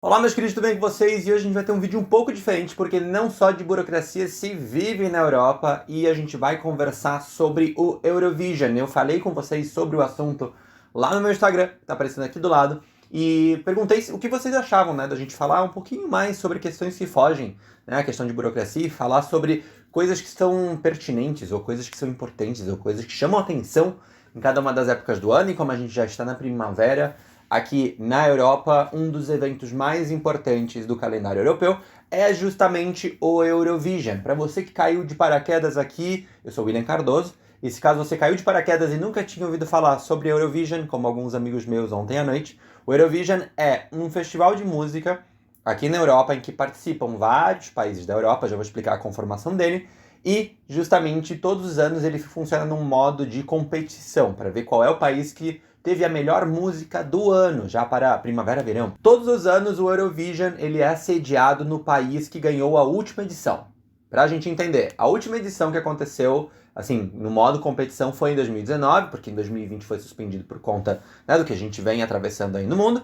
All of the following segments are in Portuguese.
Olá, meus queridos, tudo bem com vocês? E hoje a gente vai ter um vídeo um pouco diferente, porque não só de burocracia se vive na Europa e a gente vai conversar sobre o Eurovision. Eu falei com vocês sobre o assunto lá no meu Instagram, que tá aparecendo aqui do lado, e perguntei o que vocês achavam, né, da gente falar um pouquinho mais sobre questões que fogem, né, a questão de burocracia, e falar sobre coisas que são pertinentes, ou coisas que são importantes, ou coisas que chamam atenção em cada uma das épocas do ano, e como a gente já está na primavera, aqui na Europa, um dos eventos mais importantes do calendário europeu é justamente o Eurovision. Para você que caiu de paraquedas aqui, eu sou o William Cardoso, e se caso você caiu de paraquedas e nunca tinha ouvido falar sobre Eurovision, como alguns amigos meus ontem à noite, o Eurovision é um festival de música aqui na Europa em que participam vários países da Europa, já vou explicar a conformação dele, e justamente todos os anos ele funciona num modo de competição, para ver qual é o país que teve a melhor música do ano, já para primavera-verão. Todos os anos o Eurovision ele é sediado no país que ganhou a última edição. Pra gente entender, a última edição que aconteceu, assim, no modo competição foi em 2019, porque em 2020 foi suspendido por conta, né, do que a gente vem atravessando aí no mundo,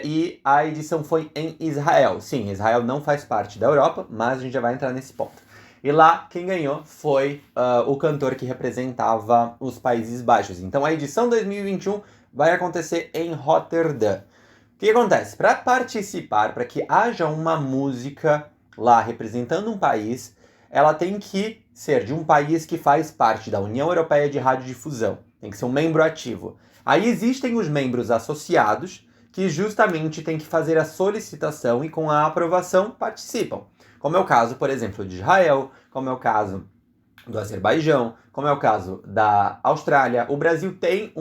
e a edição foi em Israel. Sim, Israel não faz parte da Europa, mas a gente já vai entrar nesse ponto. E lá, quem ganhou foi o cantor que representava os Países Baixos. Então, a edição 2021 vai acontecer em Rotterdam. O que acontece? Para participar, para que haja uma música lá representando um país, ela tem que ser de um país que faz parte da União Europeia de Radiodifusão. Tem que ser um membro ativo. Aí existem os membros associados, que justamente têm que fazer a solicitação e com a aprovação participam. Como é o caso, por exemplo, de Israel, como é o caso do Azerbaijão, como é o caso da Austrália. O Brasil tem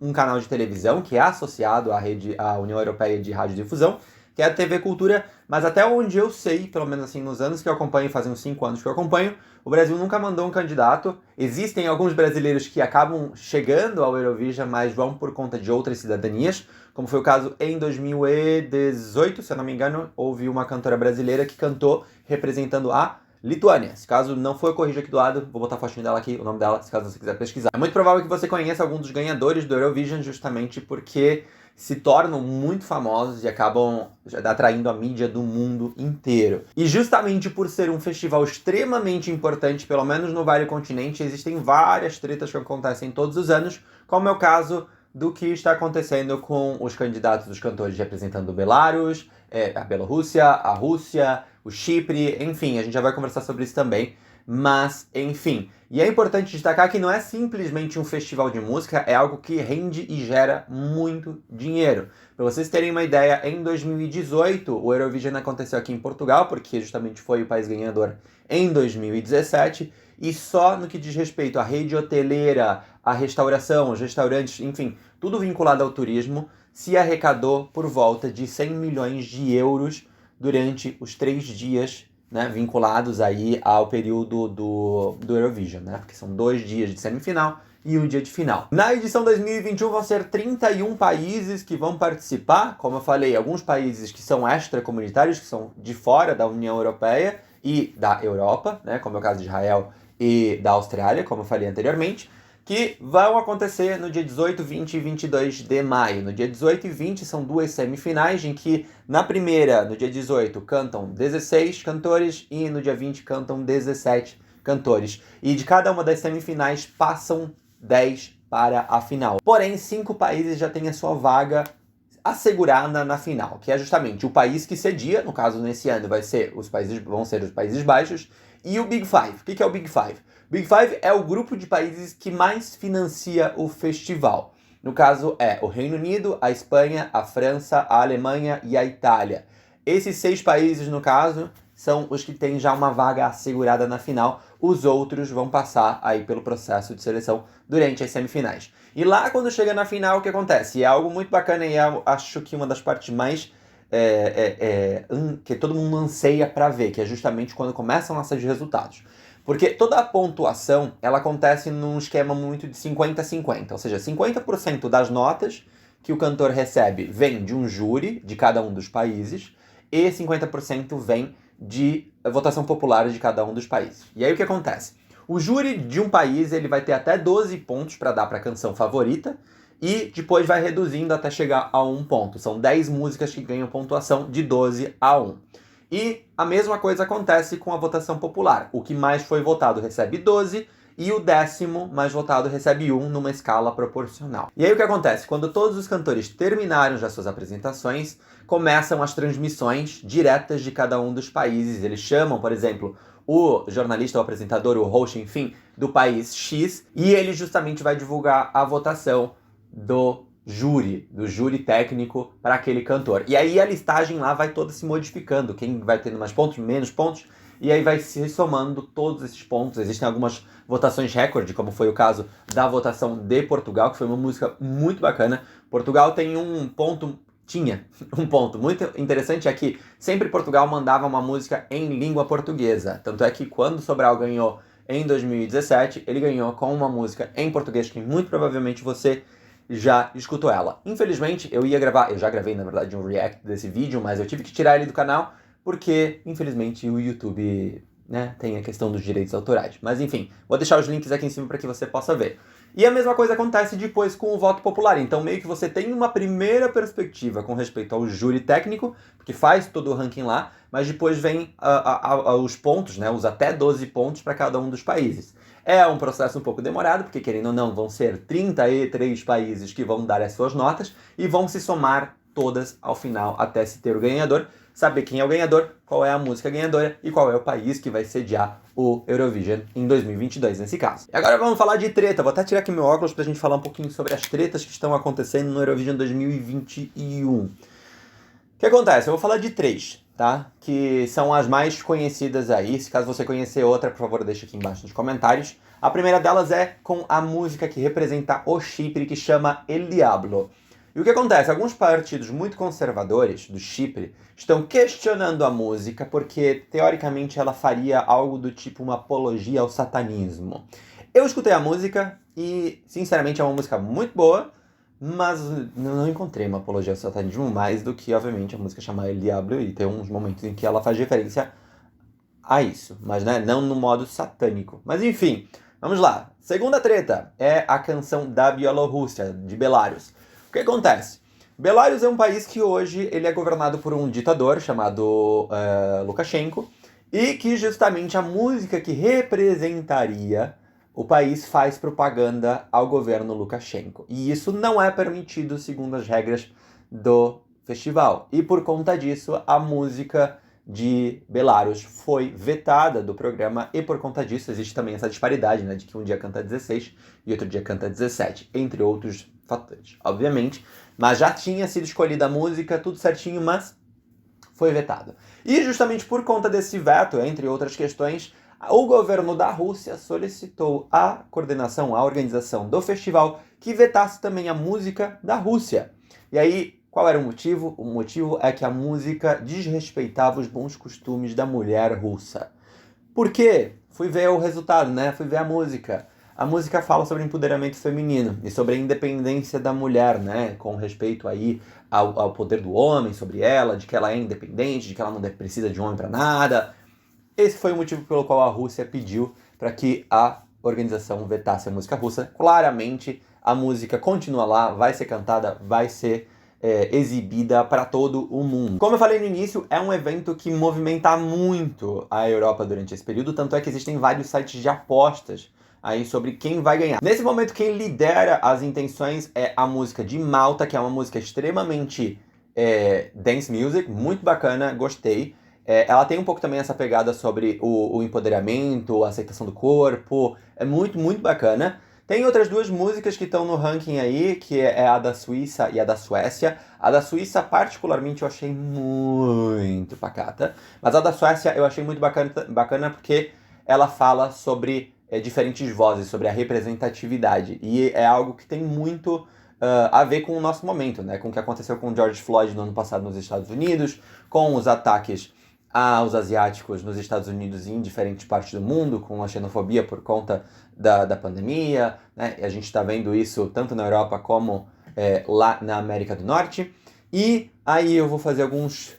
um canal de televisão que é associado à União Europeia de Radiodifusão, que é a TV Cultura, mas até onde eu sei, pelo menos assim nos anos que eu acompanho, fazem uns 5 anos que eu acompanho, o Brasil nunca mandou um candidato. Existem alguns brasileiros que acabam chegando ao Eurovision, mas vão por conta de outras cidadanias, como foi o caso em 2018, se eu não me engano, houve uma cantora brasileira que cantou representando a Lituânia. Se caso não for, corrija aqui do lado, vou botar a fotinho dela aqui, o nome dela, se caso você quiser pesquisar. É muito provável que você conheça algum dos ganhadores do Eurovision, justamente porque se tornam muito famosos e acabam atraindo a mídia do mundo inteiro. E justamente por ser um festival extremamente importante, pelo menos no Vale Continente, existem várias tretas que acontecem todos os anos, como é o caso do que está acontecendo com os candidatos dos cantores representando o Belarus, a Bielorrússia, a Rússia, o Chipre, enfim, a gente já vai conversar sobre isso também. Mas, enfim. E é importante destacar que não é simplesmente um festival de música, é algo que rende e gera muito dinheiro. Para vocês terem uma ideia, em 2018 o Eurovision aconteceu aqui em Portugal, porque justamente foi o país ganhador em 2017, e só no que diz respeito à rede hoteleira, à restauração, aos restaurantes, enfim, tudo vinculado ao turismo, se arrecadou por volta de 100 milhões de euros durante os 3 dias, né, vinculados aí ao período do Eurovision, né, porque são 2 dias de semifinal e um dia de final. Na edição 2021 vão ser 31 países que vão participar, como eu falei, alguns países que são extracomunitários, que são de fora da União Europeia e da Europa, né, como é o caso de Israel e da Austrália, como eu falei anteriormente, que vão acontecer no dia 18, 20 e 22 de maio. No dia 18 e 20 são 2 semifinais, em que na primeira, no dia 18, cantam 16 cantores e no dia 20 cantam 17 cantores. E de cada uma das semifinais passam 10 para a final. Porém, 5 países já têm a sua vaga assegurada na final, que é justamente o país que cedia, no caso nesse ano vão ser os Países Baixos, e o Big Five. O que é o Big Five? Big Five é o grupo de países que mais financia o festival. No caso é o Reino Unido, a Espanha, a França, a Alemanha e a Itália. Esses 6 países, no caso, são os que têm já uma vaga assegurada na final. Os outros vão passar aí pelo processo de seleção durante as semifinais. E lá, quando chega na final, o que acontece? E é algo muito bacana e acho que uma das partes mais que todo mundo anseia para ver, que é justamente quando começam a sair os resultados. Porque toda a pontuação, ela acontece num esquema muito de 50-50, ou seja, 50% das notas que o cantor recebe vem de um júri de cada um dos países e 50% vem de votação popular de cada um dos países. E aí o que acontece? O júri de um país ele vai ter até 12 pontos para dar para a canção favorita e depois vai reduzindo até chegar a 1 ponto. São 10 músicas que ganham pontuação de 12 a 1. E a mesma coisa acontece com a votação popular. O que mais foi votado recebe 12 e o 10º mais votado recebe 1 numa escala proporcional. E aí o que acontece? Quando todos os cantores terminaram já suas apresentações, começam as transmissões diretas de cada um dos países. Eles chamam, por exemplo, o jornalista, o apresentador, o host, enfim, do país X, e ele justamente vai divulgar a votação do júri técnico para aquele cantor. E aí a listagem lá vai toda se modificando, quem vai tendo mais pontos, menos pontos, e aí vai se somando todos esses pontos. Existem algumas votações recorde, como foi o caso da votação de Portugal, que foi uma música muito bacana. Portugal tem tinha um ponto muito interessante, é que sempre Portugal mandava uma música em língua portuguesa. Tanto é que quando Sobral ganhou em 2017, ele ganhou com uma música em português, que muito provavelmente você já escutou ela. Infelizmente, eu já gravei, na verdade, um react desse vídeo, mas eu tive que tirar ele do canal, porque, infelizmente, o YouTube, né, tem a questão dos direitos autorais. Mas, enfim, vou deixar os links aqui em cima para que você possa ver. E a mesma coisa acontece depois com o voto popular. Então, meio que você tem uma primeira perspectiva com respeito ao júri técnico, que faz todo o ranking lá, mas depois vem os pontos, né, os até 12 pontos para cada um dos países. É um processo um pouco demorado, porque, querendo ou não, vão ser 33 países que vão dar as suas notas e vão se somar todas ao final até se ter o ganhador, saber quem é o ganhador, qual é a música ganhadora e qual é o país que vai sediar o Eurovision em 2022, nesse caso. E agora vamos falar de treta. Vou até tirar aqui meu óculos pra gente falar um pouquinho sobre as tretas que estão acontecendo no Eurovision 2021. O que acontece? Eu vou falar de 3, tá? Que são as mais conhecidas aí. Se caso você conhecer outra, por favor, deixa aqui embaixo nos comentários. A primeira delas é com a música que representa o Chipre, que chama El Diablo. E o que acontece? Alguns partidos muito conservadores do Chipre estão questionando a música porque, teoricamente, ela faria algo do tipo uma apologia ao satanismo. Eu escutei a música e, sinceramente, é uma música muito boa, mas não encontrei uma apologia ao satanismo mais do que, obviamente, a música chama El Diablo e tem uns momentos em que ela faz referência a isso, mas né, não no modo satânico. Mas, enfim, vamos lá. Segunda treta é a canção da Bielorrússia, de Belarus. O que acontece? Belarus é um país que hoje ele é governado por um ditador chamado Lukashenko e que justamente a música que representaria o país faz propaganda ao governo Lukashenko. E isso não é permitido segundo as regras do festival. E por conta disso, a música de Belarus foi vetada do programa e por conta disso existe também essa disparidade, né, de que um dia canta 16 e outro dia canta 17, entre outros fatores, obviamente, mas já tinha sido escolhida a música, tudo certinho, mas foi vetado. E justamente por conta desse veto, entre outras questões, o governo da Rússia solicitou à coordenação, à organização do festival, que vetasse também a música da Rússia. E aí, qual era o motivo? O motivo é que a música desrespeitava os bons costumes da mulher russa. Por quê? Fui ver o resultado, né? Fui ver a música. A música fala sobre empoderamento feminino e sobre a independência da mulher, né? Com respeito aí ao poder do homem sobre ela, de que ela é independente, de que ela não precisa de homem para nada. Esse foi o motivo pelo qual a Rússia pediu para que a organização vetasse a música russa. Claramente, a música continua lá, vai ser cantada, vai ser exibida para todo o mundo. Como eu falei no início, é um evento que movimenta muito a Europa durante esse período, tanto é que existem vários sites de apostas aí sobre quem vai ganhar. Nesse momento, quem lidera as intenções é a música de Malta, que é uma música extremamente dance music, muito bacana, gostei. Ela tem um pouco também essa pegada sobre o empoderamento, a aceitação do corpo, é muito, muito bacana. Tem outras duas músicas que estão no ranking aí, que é a da Suíça e a da Suécia. A da Suíça, particularmente, eu achei muito pacata. Mas a da Suécia eu achei muito bacana porque ela fala sobre diferentes vozes, sobre a representatividade. E é algo que tem muito a ver com o nosso momento, né? Com o que aconteceu com George Floyd no ano passado nos Estados Unidos, com os ataques aos asiáticos nos Estados Unidos e em diferentes partes do mundo, com a xenofobia por conta da pandemia, né? E a gente está vendo isso tanto na Europa como lá na América do Norte. E aí eu vou fazer alguns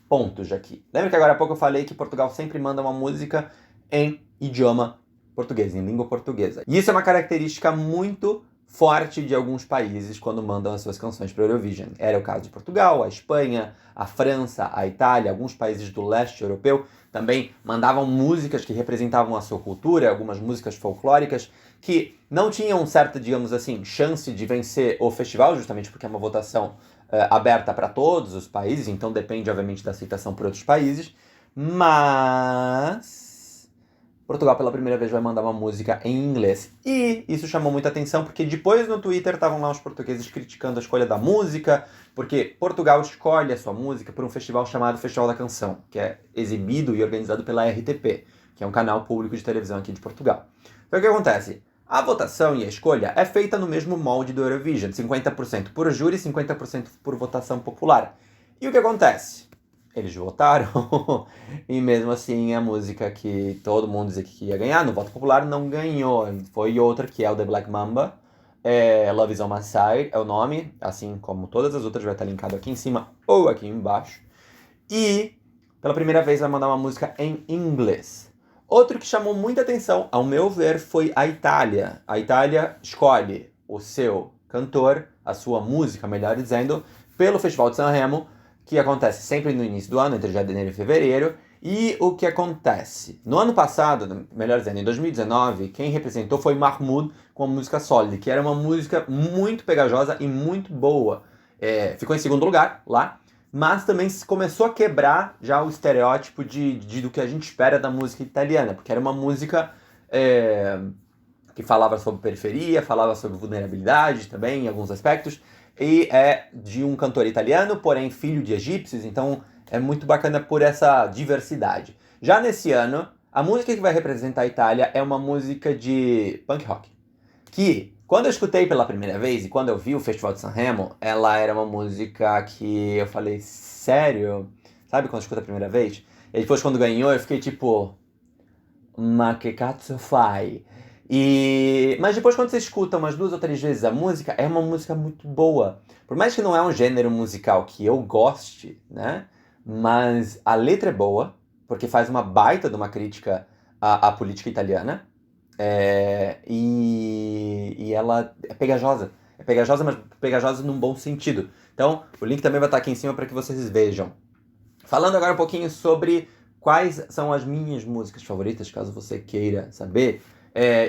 pontos aqui. Lembra que agora há pouco eu falei que Portugal sempre manda uma música em idioma português, em língua portuguesa. E isso é uma característica muito forte de alguns países quando mandam as suas canções para a Eurovision. Era o caso de Portugal, a Espanha, a França, a Itália, alguns países do leste europeu também mandavam músicas que representavam a sua cultura, algumas músicas folclóricas que não tinham certa, digamos assim, chance de vencer o festival, justamente porque é uma votação aberta para todos os países, então depende, obviamente, da aceitação por outros países, mas Portugal pela primeira vez vai mandar uma música em inglês. E isso chamou muita atenção porque depois no Twitter estavam lá os portugueses criticando a escolha da música, porque Portugal escolhe a sua música por um festival chamado Festival da Canção, que é exibido e organizado pela RTP, que é um canal público de televisão aqui de Portugal. Então o que acontece? A votação e a escolha é feita no mesmo molde do Eurovision, 50% por júri e 50% por votação popular. E o que acontece? Eles votaram e mesmo assim a música que todo mundo dizia que ia ganhar no voto popular não ganhou. Foi outra que é o The Black Mamba, Love Is On My Side é o nome, assim como todas as outras vai estar linkado aqui em cima ou aqui embaixo. E pela primeira vez vai mandar uma música em inglês. Outro que chamou muita atenção, ao meu ver, foi a Itália. A Itália escolhe o seu cantor, a sua música, melhor dizendo, pelo Festival de Sanremo, que acontece sempre no início do ano, entre janeiro e fevereiro. E o que acontece? No ano passado, melhor dizendo, em 2019, quem representou foi Mahmood com a música Solid, que era uma música muito pegajosa e muito boa. Ficou em segundo lugar lá, mas também começou a quebrar já o estereótipo do que a gente espera da música italiana, porque era uma música que falava sobre periferia, falava sobre vulnerabilidade também, em alguns aspectos, e é de um cantor italiano, porém filho de egípcios, então é muito bacana por essa diversidade. Já nesse ano, a música que vai representar a Itália é uma música de punk rock, que quando eu escutei pela primeira vez e quando eu vi o Festival de Sanremo, ela era uma música que eu falei, sério? Sabe quando eu escuto a primeira vez? E depois quando ganhou eu fiquei tipo, ma que cazzo fai? Mas depois quando você escuta umas 2 ou 3 vezes a música, é uma música muito boa. Por mais que não é um gênero musical que eu goste, né? Mas a letra é boa, porque faz uma baita de uma crítica à política italiana. E ela é pegajosa. É pegajosa, mas pegajosa num bom sentido. Então, o link também vai estar aqui em cima para que vocês vejam. Falando agora um pouquinho sobre quais são as minhas músicas favoritas, caso você queira saber.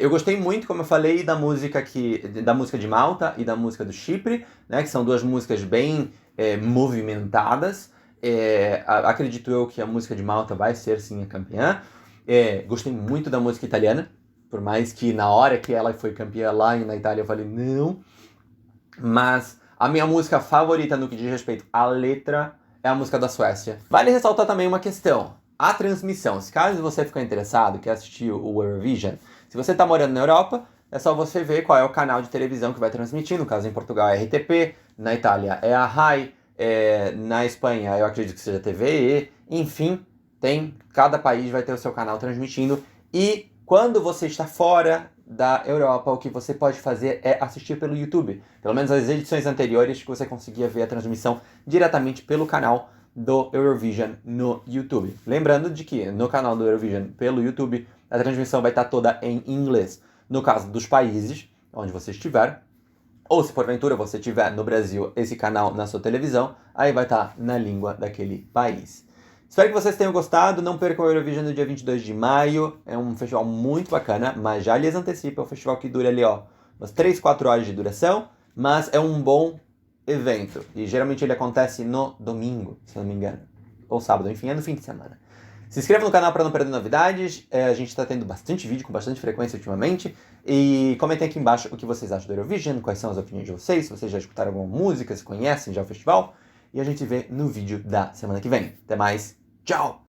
Eu gostei muito, como eu falei, da música de Malta e da música do Chipre, né, que são 2 músicas bem movimentadas. Acredito eu que a música de Malta vai ser sim a campeã. Gostei muito da música italiana, por mais que na hora que ela foi campeã lá na Itália eu falei não. Mas a minha música favorita no que diz respeito à letra é a música da Suécia. Vale ressaltar também uma questão. A transmissão, se caso você ficou interessado, quer assistir o Eurovision, se você está morando na Europa, é só você ver qual é o canal de televisão que vai transmitir. No caso, em Portugal é RTP, na Itália é a RAI, na Espanha eu acredito que seja TVE, enfim, cada país vai ter o seu canal transmitindo. E quando você está fora da Europa, o que você pode fazer é assistir pelo YouTube. Pelo menos as edições anteriores que você conseguia ver a transmissão diretamente pelo canal do Eurovision no YouTube. Lembrando de que no canal do Eurovision pelo YouTube, a transmissão vai estar toda em inglês. No caso dos países onde você estiver, ou se porventura você tiver no Brasil esse canal na sua televisão, aí vai estar na língua daquele país. Espero que vocês tenham gostado, não percam o Eurovision no dia 22 de maio, é um festival muito bacana, mas já lhes antecipo, é um festival que dura ali, umas 3, 4 horas de duração, mas é um bom evento, e geralmente ele acontece no domingo, se não me engano, ou sábado, enfim, é no fim de semana. Se inscreva no canal para não perder novidades, a gente está tendo bastante vídeo com bastante frequência ultimamente, e comentem aqui embaixo o que vocês acham do Eurovision, quais são as opiniões de vocês, se vocês já escutaram alguma música, se conhecem já o festival, e a gente se vê no vídeo da semana que vem. Até mais! Tchau!